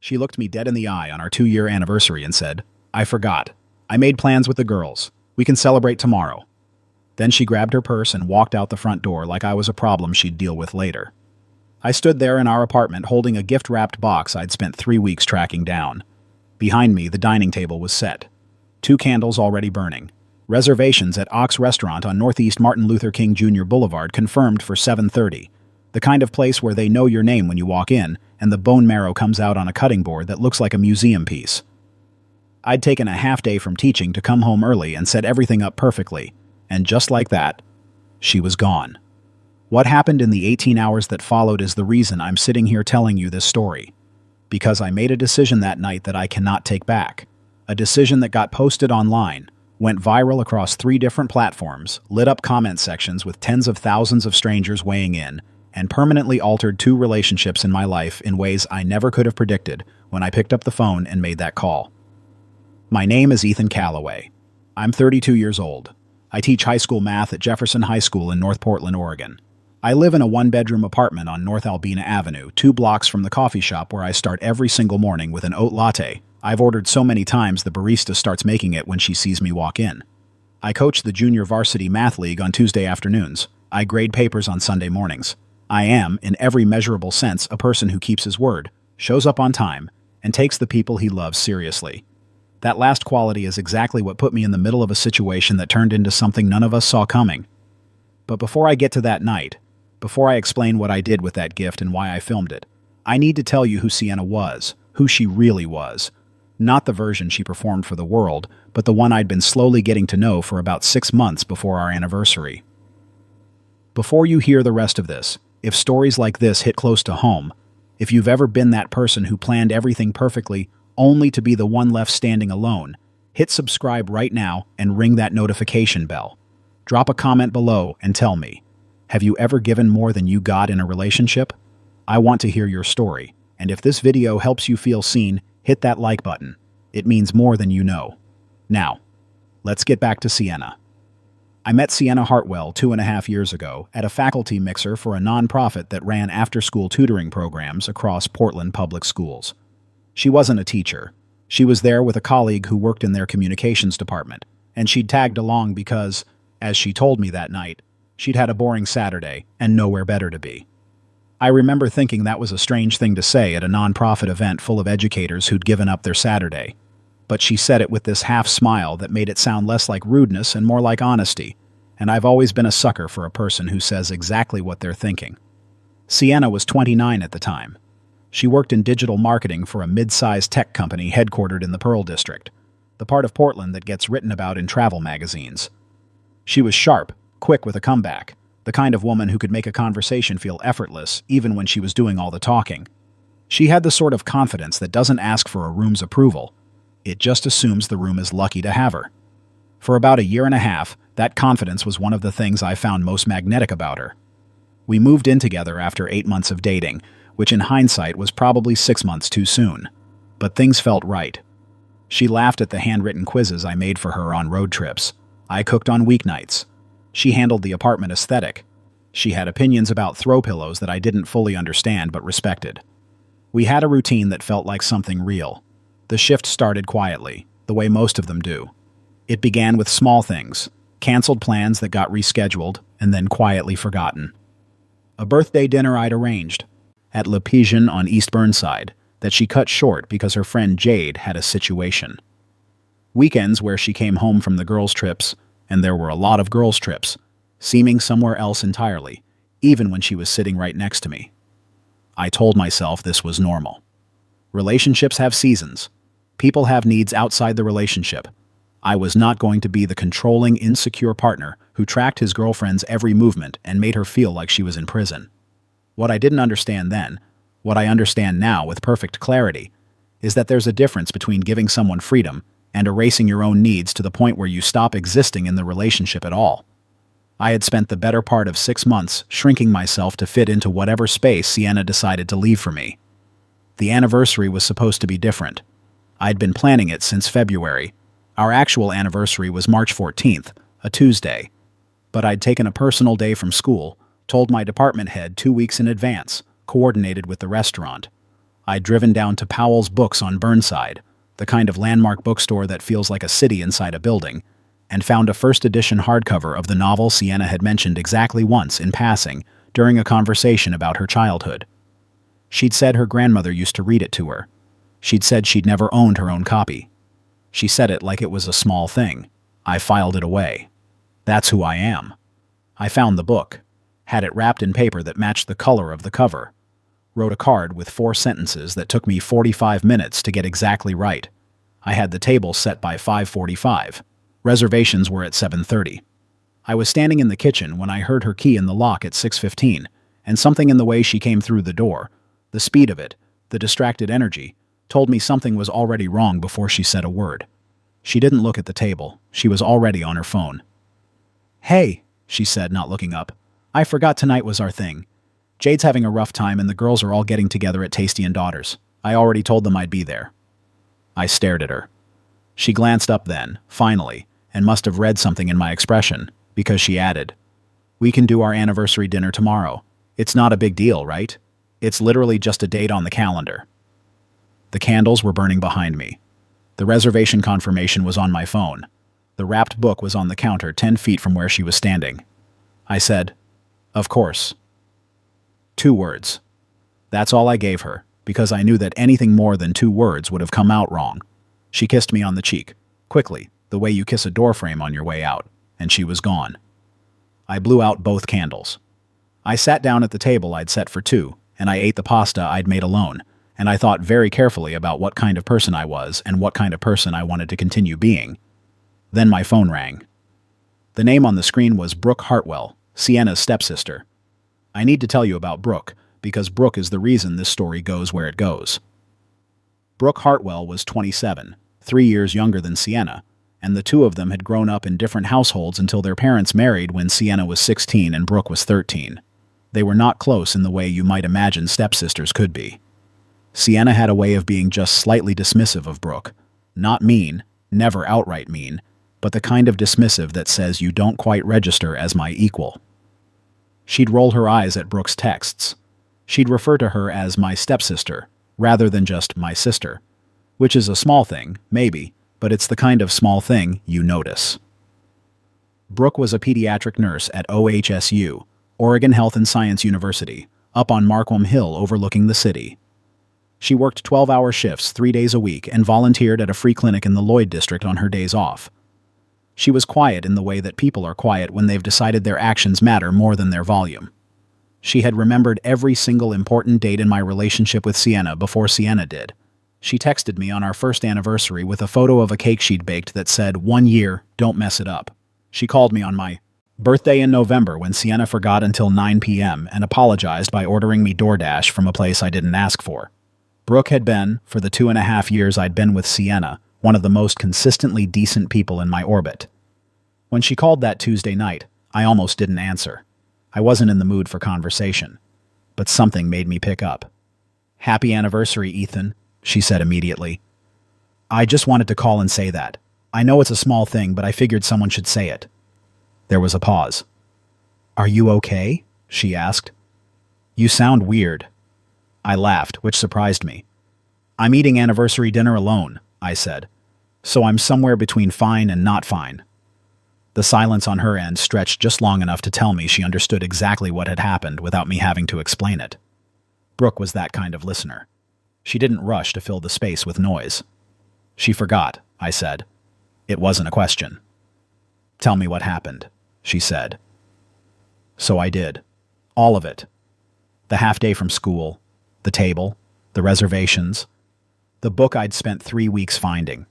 She looked me dead in the eye on our 2-year anniversary and said, "I forgot. I made plans with the girls. We can celebrate tomorrow." Then she grabbed her purse and walked out the front door like I was a problem she'd deal with later. I stood there in our apartment holding a gift-wrapped box I'd spent 3 weeks tracking down. Behind me, the dining table was set. 2 candles already burning. Reservations at Ox Restaurant on Northeast Martin Luther King Jr. Boulevard confirmed for 7:30. The kind of place where they know your name when you walk in, and the bone marrow comes out on a cutting board that looks like a museum piece. I'd taken a half day from teaching to come home early and set everything up perfectly, and just like that, she was gone. What happened in the 18 hours that followed is the reason I'm sitting here telling you this story. Because I made a decision that night that I cannot take back. A decision that got posted online, went viral across 3 different platforms, lit up comment sections with tens of thousands of strangers weighing in, and permanently altered 2 relationships in my life in ways I never could have predicted when I picked up the phone and made that call. My name is Ethan Calloway. I'm 32 years old. I teach high school math at Jefferson High School in North Portland, Oregon. I live in a 1-bedroom apartment on North Albina Avenue, 2 blocks from the coffee shop where I start every single morning with an oat latte. I've ordered so many times the barista starts making it when she sees me walk in. I coach the junior varsity math league on Tuesday afternoons. I grade papers on Sunday mornings. I am, in every measurable sense, a person who keeps his word, shows up on time, and takes the people he loves seriously. That last quality is exactly what put me in the middle of a situation that turned into something none of us saw coming. But before I get to that night, before I explain what I did with that gift and why I filmed it, I need to tell you who Sienna was, who she really was. Not the version she performed for the world, but the one I'd been slowly getting to know for about 6 months before our anniversary. Before you hear the rest of this, if stories like this hit close to home, if you've ever been that person who planned everything perfectly only to be the one left standing alone, hit subscribe right now and ring that notification bell. Drop a comment below and tell me, have you ever given more than you got in a relationship? I want to hear your story, and if this video helps you feel seen, hit that like button. It means more than you know. Now, let's get back to Sienna. I met Sienna Hartwell 2.5 years ago at a faculty mixer for a nonprofit that ran after-school tutoring programs across Portland public schools. She wasn't a teacher. She was there with a colleague who worked in their communications department, and she'd tagged along because, as she told me that night, she'd had a boring Saturday and nowhere better to be. I remember thinking that was a strange thing to say at a nonprofit event full of educators who'd given up their Saturday. But she said it with this half smile that made it sound less like rudeness and more like honesty, and I've always been a sucker for a person who says exactly what they're thinking. Sienna was 29 at the time. She worked in digital marketing for a mid-sized tech company headquartered in the Pearl District, the part of Portland that gets written about in travel magazines. She was sharp, quick with a comeback, the kind of woman who could make a conversation feel effortless even when she was doing all the talking. She had the sort of confidence that doesn't ask for a room's approval. It just assumes the room is lucky to have her. For about 1.5 years, that confidence was one of the things I found most magnetic about her. We moved in together after 8 months of dating, which in hindsight was probably 6 months too soon. But things felt right. She laughed at the handwritten quizzes I made for her on road trips. I cooked on weeknights. She handled the apartment aesthetic. She had opinions about throw pillows that I didn't fully understand but respected. We had a routine that felt like something real. The shift started quietly, the way most of them do. It began with small things, canceled plans that got rescheduled and then quietly forgotten. A birthday dinner I'd arranged at Le Pigeon on East Burnside that she cut short because her friend Jade had a situation. Weekends where she came home from the girls' trips, and there were a lot of girls' trips, seeming somewhere else entirely, even when she was sitting right next to me. I told myself this was normal. Relationships have seasons. People have needs outside the relationship. I was not going to be the controlling, insecure partner who tracked his girlfriend's every movement and made her feel like she was in prison. What I didn't understand then, what I understand now with perfect clarity, is that there's a difference between giving someone freedom and erasing your own needs to the point where you stop existing in the relationship at all. I had spent the better part of 6 months shrinking myself to fit into whatever space Sienna decided to leave for me. The anniversary was supposed to be different. I'd been planning it since February. Our actual anniversary was March 14th, a Tuesday. But I'd taken a personal day from school, told my department head 2 weeks in advance, coordinated with the restaurant. I'd driven down to Powell's Books on Burnside, the kind of landmark bookstore that feels like a city inside a building, and found a first edition hardcover of the novel Sienna had mentioned exactly once in passing during a conversation about her childhood. She'd said her grandmother used to read it to her. She'd said she'd never owned her own copy. She said it like it was a small thing. I filed it away. That's who I am. I found the book, had it wrapped in paper that matched the color of the cover, wrote a card with 4 sentences that took me 45 minutes to get exactly right. I had the table set by 5:45. Reservations were at 7:30. I was standing in the kitchen when I heard her key in the lock at 6:15, and something in the way she came through the door, the speed of it, the distracted energy, told me something was already wrong before she said a word. She didn't look at the table. She was already on her phone. "Hey," she said, not looking up. "I forgot tonight was our thing. Jade's having a rough time and the girls are all getting together at Tasty and Daughters. I already told them I'd be there." I stared at her. She glanced up then, finally, and must have read something in my expression, because she added, "We can do our anniversary dinner tomorrow. It's not a big deal, right? It's literally just a date on the calendar." The candles were burning behind me. The reservation confirmation was on my phone. The wrapped book was on the counter 10 feet from where she was standing. I said, "Of course." 2 words. That's all I gave her, because I knew that anything more than 2 words would have come out wrong. She kissed me on the cheek, quickly, the way you kiss a doorframe on your way out, and she was gone. I blew out both candles. I sat down at the table I'd set for 2, and I ate the pasta I'd made alone, and I thought very carefully about what kind of person I was and what kind of person I wanted to continue being. Then my phone rang. The name on the screen was Brooke Hartwell, Sienna's stepsister. I need to tell you about Brooke, because Brooke is the reason this story goes where it goes. Brooke Hartwell was 27, 3 years younger than Sienna, and the two of them had grown up in different households until their parents married when Sienna was 16 and Brooke was 13. They were not close in the way you might imagine stepsisters could be. Sienna had a way of being just slightly dismissive of Brooke. Not mean, never outright mean, but the kind of dismissive that says you don't quite register as my equal. She'd roll her eyes at Brooke's texts. She'd refer to her as my stepsister, rather than just my sister, which is a small thing, maybe, but it's the kind of small thing you notice. Brooke was a pediatric nurse at OHSU, Oregon Health and Science University, up on Marquam Hill overlooking the city. She worked 12-hour shifts 3 days a week and volunteered at a free clinic in the Lloyd district on her days off. She was quiet in the way that people are quiet when they've decided their actions matter more than their volume. She had remembered every single important date in my relationship with Sienna before Sienna did. She texted me on our first anniversary with a photo of a cake she'd baked that said, "1 year, don't mess it up." She called me on my birthday in November when Sienna forgot until 9 p.m. and apologized by ordering me DoorDash from a place I didn't ask for. Brooke had been, for the 2.5 years I'd been with Sienna, one of the most consistently decent people in my orbit. When she called that Tuesday night, I almost didn't answer. I wasn't in the mood for conversation. But something made me pick up. "Happy anniversary, Ethan," she said immediately. "I just wanted to call and say that. I know it's a small thing, but I figured someone should say it." There was a pause. "Are you okay?" she asked. "You sound weird." I laughed, which surprised me. "I'm eating anniversary dinner alone," I said. "So I'm somewhere between fine and not fine." The silence on her end stretched just long enough to tell me she understood exactly what had happened without me having to explain it. Brooke was that kind of listener. She didn't rush to fill the space with noise. "She forgot," I said. It wasn't a question. "Tell me what happened," she said. So I did. All of it. The half day from school, the table, the reservations, the book I'd spent 3 weeks finding.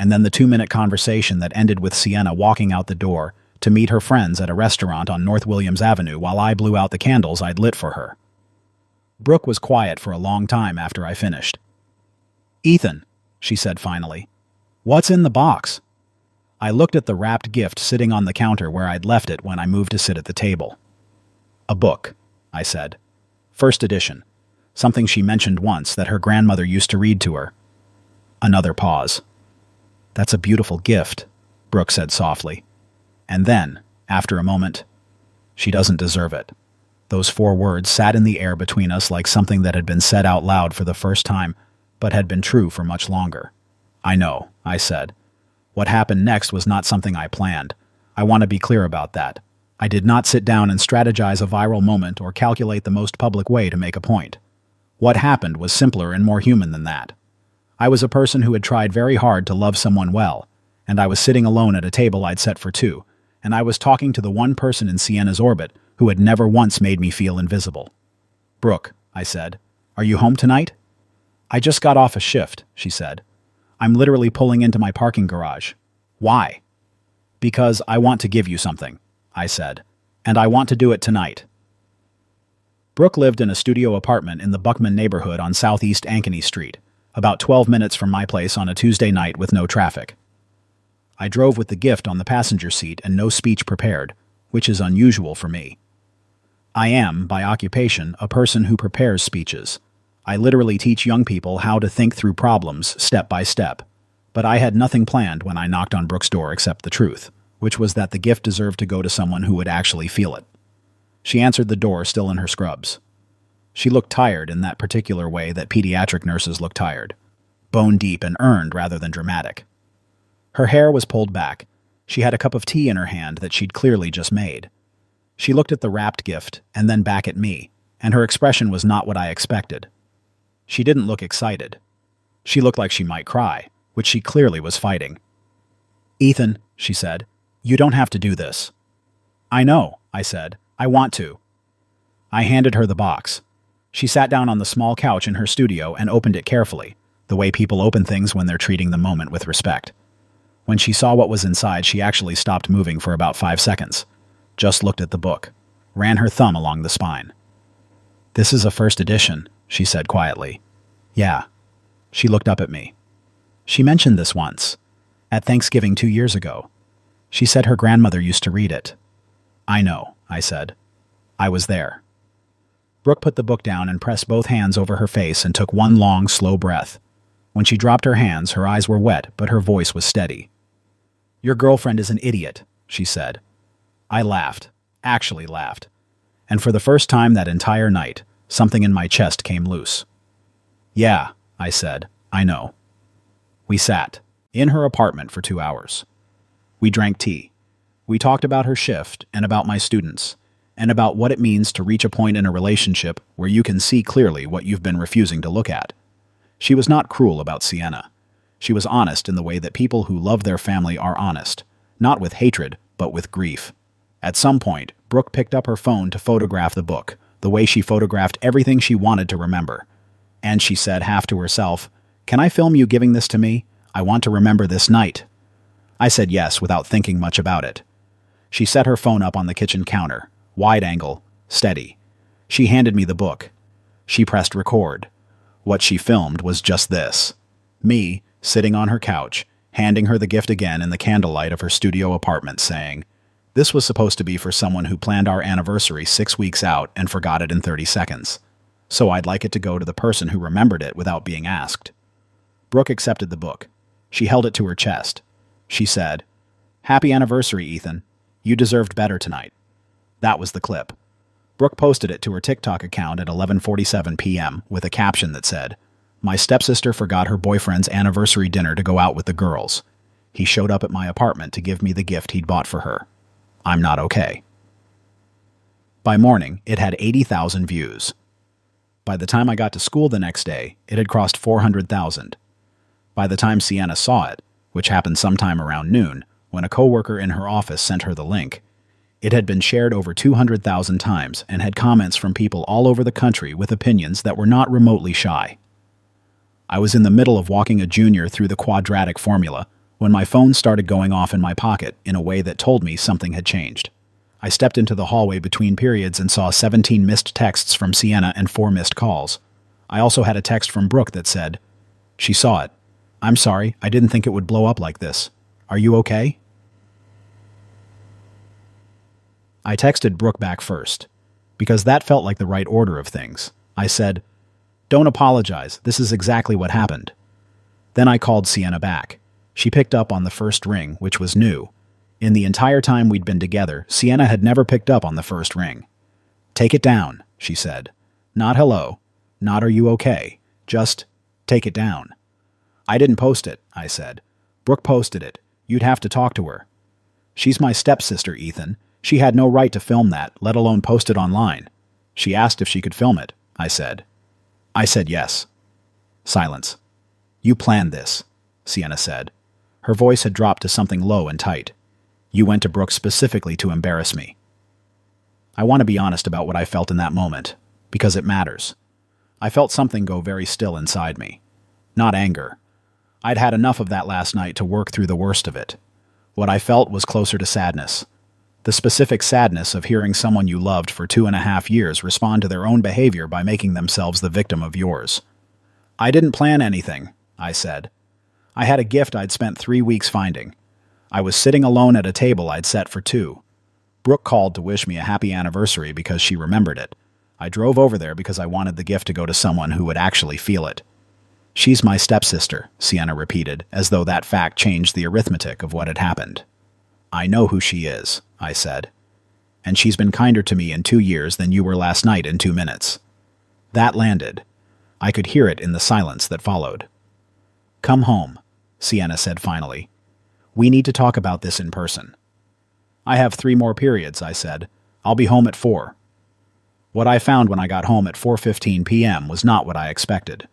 And then the 2-minute conversation that ended with Sienna walking out the door to meet her friends at a restaurant on North Williams Avenue while I blew out the candles I'd lit for her. Brooke was quiet for a long time after I finished. "Ethan," she said finally, "what's in the box?" I looked at the wrapped gift sitting on the counter where I'd left it when I moved to sit at the table. "A book," I said. "First edition. Something she mentioned once that her grandmother used to read to her." Another pause. "That's a beautiful gift," Brooke said softly. And then, after a moment, "She doesn't deserve it." Those 4 words sat in the air between us like something that had been said out loud for the first time, but had been true for much longer. I know, I said. What happened next was not something I planned. I want to be clear about that. I did not sit down and strategize a viral moment or calculate the most public way to make a point. What happened was simpler and more human than that. I was a person who had tried very hard to love someone well, and I was sitting alone at a table I'd set for 2, and I was talking to the one person in Sienna's orbit who had never once made me feel invisible. "Brooke," I said, "are you home tonight?" "I just got off a shift," she said. "I'm literally pulling into my parking garage." "Why?" "Because I want to give you something," I said, "and I want to do it tonight." Brooke lived in a studio apartment in the Buckman neighborhood on Southeast Ankeny Street, about 12 minutes from my place on a Tuesday night with no traffic. I drove with the gift on the passenger seat and no speech prepared, which is unusual for me. I am, by occupation, a person who prepares speeches. I literally teach young people how to think through problems step by step. But I had nothing planned when I knocked on Brooke's door except the truth, which was that the gift deserved to go to someone who would actually feel it. She answered the door still in her scrubs. She looked tired in that particular way that pediatric nurses look tired. Bone deep and earned rather than dramatic. Her hair was pulled back. She had a cup of tea in her hand that she'd clearly just made. She looked at the wrapped gift and then back at me, and her expression was not what I expected. She didn't look excited. She looked like she might cry, which she clearly was fighting. "Ethan," she said, "you don't have to do this." "I know," I said. "I want to." I handed her the box. She sat down on the small couch in her studio and opened it carefully, the way people open things when they're treating the moment with respect. When she saw what was inside, she actually stopped moving for about 5 seconds, just looked at the book, ran her thumb along the spine. "This is a first edition," she said quietly. "Yeah." She looked up at me. "She mentioned this once, at Thanksgiving 2 years ago. She said her grandmother used to read it." "I know," I said. "I was there." Brooke put the book down and pressed both hands over her face and took one long, slow breath. When she dropped her hands, her eyes were wet, but her voice was steady. "Your girlfriend is an idiot," she said. I laughed, actually laughed. And for the first time that entire night, something in my chest came loose. "Yeah," I said, "I know." We sat in her apartment for 2 hours. We drank tea. We talked about her shift and about my students, and about what it means to reach a point in a relationship where you can see clearly what you've been refusing to look at. She was not cruel about Sienna. She was honest in the way that people who love their family are honest, not with hatred, but with grief. At some point, Brooke picked up her phone to photograph the book, the way she photographed everything she wanted to remember. And she said half to herself, "Can I film you giving this to me? I want to remember this night." I said yes without thinking much about it. She set her phone up on the kitchen counter, wide angle, steady. She handed me the book. She pressed record. What she filmed was just this. Me, sitting on her couch, handing her the gift again in the candlelight of her studio apartment, saying, "This was supposed to be for someone who planned our anniversary 6 weeks out and forgot it in 30 seconds. So I'd like it to go to the person who remembered it without being asked." Brooke accepted the book. She held it to her chest. She said, "Happy anniversary, Ethan. You deserved better tonight." That was the clip. Brooke posted it to her TikTok account at 11:47 p.m. with a caption that said, "My stepsister forgot her boyfriend's anniversary dinner to go out with the girls. He showed up at my apartment to give me the gift he'd bought for her. I'm not okay." By morning, it had 80,000 views. By the time I got to school the next day, it had crossed 400,000. By the time Sienna saw it, which happened sometime around noon, when a coworker in her office sent her the link, it had been shared over 200,000 times and had comments from people all over the country with opinions that were not remotely shy. I was in the middle of walking a junior through the quadratic formula when my phone started going off in my pocket in a way that told me something had changed. I stepped into the hallway between periods and saw 17 missed texts from Sienna and 4 missed calls. I also had a text from Brooke that said, "She saw it. I'm sorry, I didn't think it would blow up like this. Are you okay?" I texted Brooke back first, because that felt like the right order of things. I said, "Don't apologize, this is exactly what happened." Then I called Sienna back. She picked up on the first ring, which was new. In the entire time we'd been together, Sienna had never picked up on the first ring. Take it down, she said. Not hello. Not are you okay. Just take it down. I didn't post it, I said. Brooke posted it. You'd have to talk to her. She's my stepsister, Ethan. She had no right to film that, let alone post it online. She asked if she could film it, I said. I said yes. Silence. You planned this, Sienna said. Her voice had dropped to something low and tight. You went to Brooke specifically to embarrass me. I want to be honest about what I felt in that moment, because it matters. I felt something go very still inside me. Not anger. I'd had enough of that last night to work through the worst of it. What I felt was closer to sadness. The specific sadness of hearing someone you loved for 2.5 years respond to their own behavior by making themselves the victim of yours. I didn't plan anything, I said. I had a gift I'd spent 3 weeks finding. I was sitting alone at a table I'd set for 2. Brooke called to wish me a happy anniversary because she remembered it. I drove over there because I wanted the gift to go to someone who would actually feel it. She's my stepsister, Sienna repeated, as though that fact changed the arithmetic of what had happened. I know who she is, I said. And she's been kinder to me in 2 years than you were last night in 2 minutes. That landed. I could hear it in the silence that followed. Come home, Sienna said finally. We need to talk about this in person. I have 3 more periods, I said. I'll be home at 4. What I found when I got home at 4:15 p.m. was not what I expected.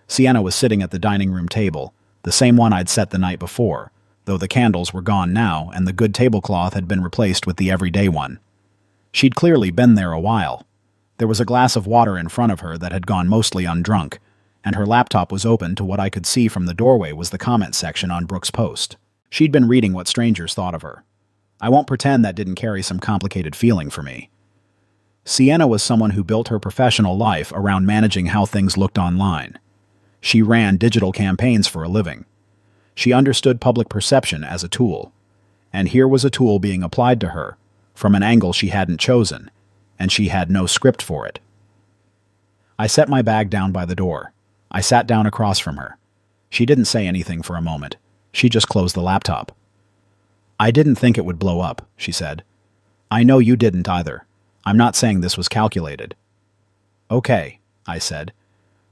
Sienna was sitting at the dining room table, the same one I'd set the night before, though the candles were gone now and the good tablecloth had been replaced with the everyday one. She'd clearly been there a while. There was a glass of water in front of her that had gone mostly undrunk, and her laptop was open to what I could see from the doorway was the comment section on Brooke's post. She'd been reading what strangers thought of her. I won't pretend that didn't carry some complicated feeling for me. Sienna was someone who built her professional life around managing how things looked online. She ran digital campaigns for a living. She understood public perception as a tool, and here was a tool being applied to her from an angle she hadn't chosen, and she had no script for it. I set my bag down by the door. I sat down across from her. She didn't say anything for a moment. She just closed the laptop. I didn't think it would blow up, she said. I know you didn't either. I'm not saying this was calculated. Okay, I said,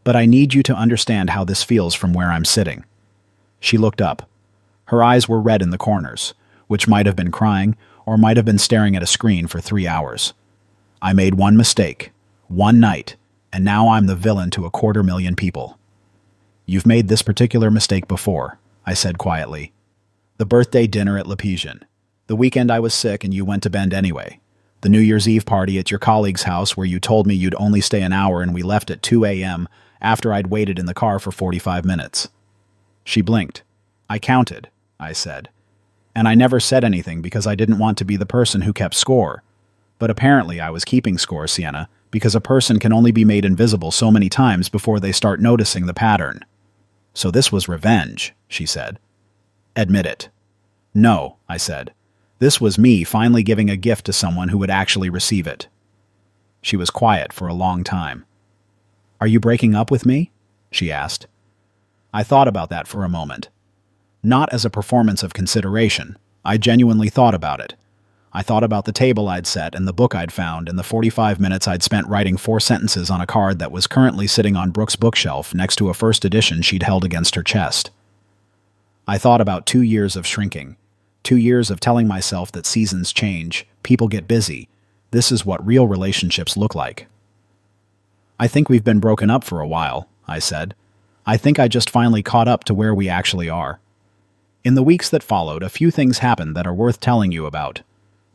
but I need you to understand how this feels from where I'm sitting. She looked up. Her eyes were red in the corners, which might have been crying or might have been staring at a screen for 3 hours. I made one mistake, one night, and now I'm the villain to 250,000 people. You've made this particular mistake before, I said quietly. The birthday dinner at Lepesian. The weekend I was sick and you went to Bend anyway. The New Year's Eve party at your colleague's house where you told me you'd only stay an hour and we left at 2 a.m. after I'd waited in the car for 45 minutes. She blinked. I counted, I said. And I never said anything because I didn't want to be the person who kept score. But apparently I was keeping score, Sienna, because a person can only be made invisible so many times before they start noticing the pattern. So this was revenge, she said. Admit it. No, I said. This was me finally giving a gift to someone who would actually receive it. She was quiet for a long time. Are you breaking up with me? She asked. I thought about that for a moment. Not as a performance of consideration. I genuinely thought about it. I thought about the table I'd set and the book I'd found and the 45 minutes I'd spent writing 4 sentences on a card that was currently sitting on Brooke's bookshelf next to a first edition she'd held against her chest. I thought about 2 years of shrinking, 2 years of telling myself that seasons change, people get busy. This is what real relationships look like. I think we've been broken up for a while, I said. I think I just finally caught up to where we actually are. In the weeks that followed, a few things happened that are worth telling you about.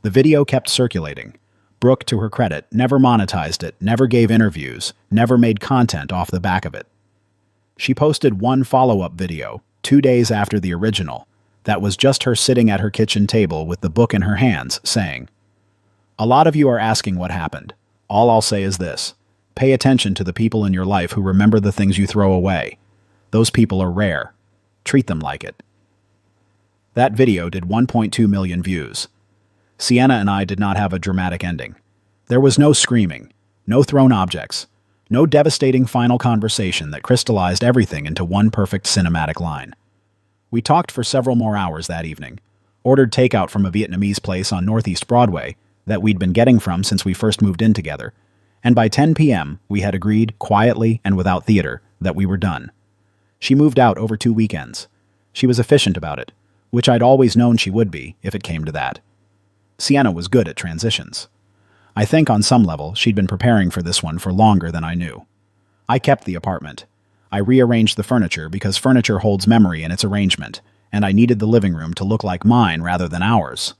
The video kept circulating. Brooke, to her credit, never monetized it, never gave interviews, never made content off the back of it. She posted one follow-up video, 2 days after the original, that was just her sitting at her kitchen table with the book in her hands, saying, "A lot of you are asking what happened. All I'll say is this. Pay attention to the people in your life who remember the things you throw away. Those people are rare. Treat them like it." That video did 1.2 million views. Sienna and I did not have a dramatic ending. There was no screaming, no thrown objects, no devastating final conversation that crystallized everything into one perfect cinematic line. We talked for several more hours that evening, ordered takeout from a Vietnamese place on Northeast Broadway that we'd been getting from since we first moved in together, And by 10 p.m., we had agreed, quietly and without theater, that we were done. She moved out over 2 weekends. She was efficient about it, which I'd always known she would be, if it came to that. Sienna was good at transitions. I think on some level she'd been preparing for this one for longer than I knew. I kept the apartment. I rearranged the furniture because furniture holds memory in its arrangement, and I needed the living room to look like mine rather than ours.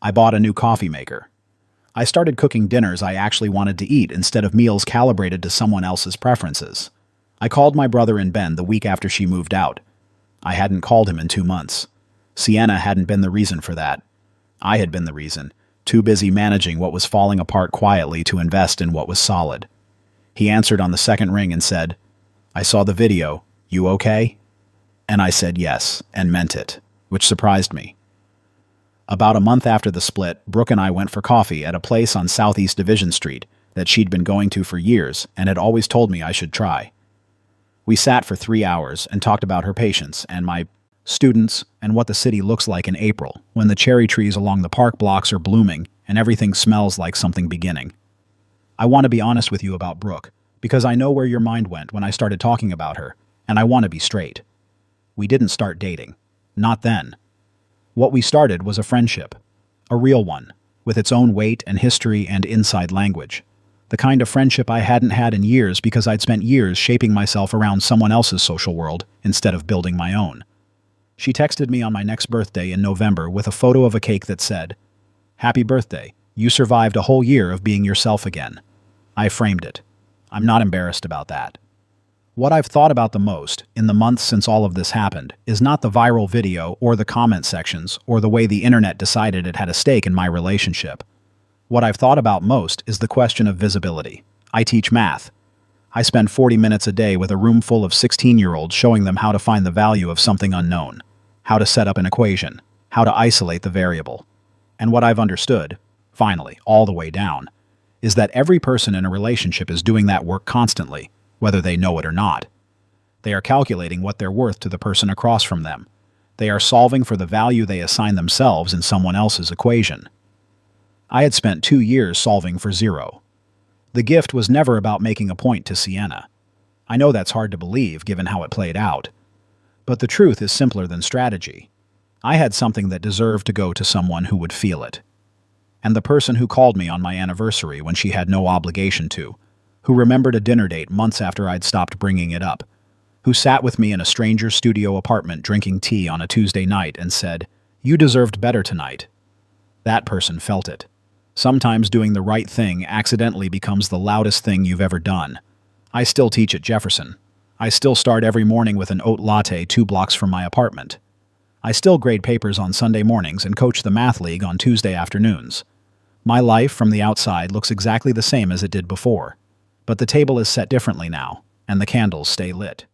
I bought a new coffee maker. I started cooking dinners I actually wanted to eat instead of meals calibrated to someone else's preferences. I called my brother in Bend the week after she moved out. I hadn't called him in 2 months. Sienna hadn't been the reason for that. I had been the reason, too busy managing what was falling apart quietly to invest in what was solid. He answered on the second ring and said, "I saw the video. You okay?" And I said yes, and meant it, which surprised me. About a month after the split, Brooke and I went for coffee at a place on Southeast Division Street that she'd been going to for years and had always told me I should try. We sat for 3 hours and talked about her patients and my students and what the city looks like in April when the cherry trees along the park blocks are blooming and everything smells like something beginning. I want to be honest with you about Brooke because I know where your mind went when I started talking about her, and I want to be straight. We didn't start dating. Not then. What we started was a friendship. A real one, with its own weight and history and inside language. The kind of friendship I hadn't had in years because I'd spent years shaping myself around someone else's social world instead of building my own. She texted me on my next birthday in November with a photo of a cake that said, "Happy birthday. You survived a whole year of being yourself again." I framed it. I'm not embarrassed about that. What I've thought about the most, in the months since all of this happened, is not the viral video or the comment sections or the way the internet decided it had a stake in my relationship. What I've thought about most is the question of visibility. I teach math. I spend 40 minutes a day with a room full of 16-year-olds showing them how to find the value of something unknown, how to set up an equation, how to isolate the variable. And what I've understood, finally, all the way down, is that every person in a relationship is doing that work constantly, whether they know it or not. They are calculating what they're worth to the person across from them. They are solving for the value they assign themselves in someone else's equation. I had spent 2 years solving for zero. The gift was never about making a point to Sienna. I know that's hard to believe given how it played out. But the truth is simpler than strategy. I had something that deserved to go to someone who would feel it. And the person who called me on my anniversary when she had no obligation to, who remembered a dinner date months after I'd stopped bringing it up, who sat with me in a stranger's studio apartment drinking tea on a Tuesday night and said, "You deserved better tonight." That person felt it. Sometimes doing the right thing accidentally becomes the loudest thing you've ever done. I still teach at Jefferson. I still start every morning with an oat latte 2 blocks from my apartment. I still grade papers on Sunday mornings and coach the math league on Tuesday afternoons. My life from the outside looks exactly the same as it did before. But the table is set differently now, and the candles stay lit.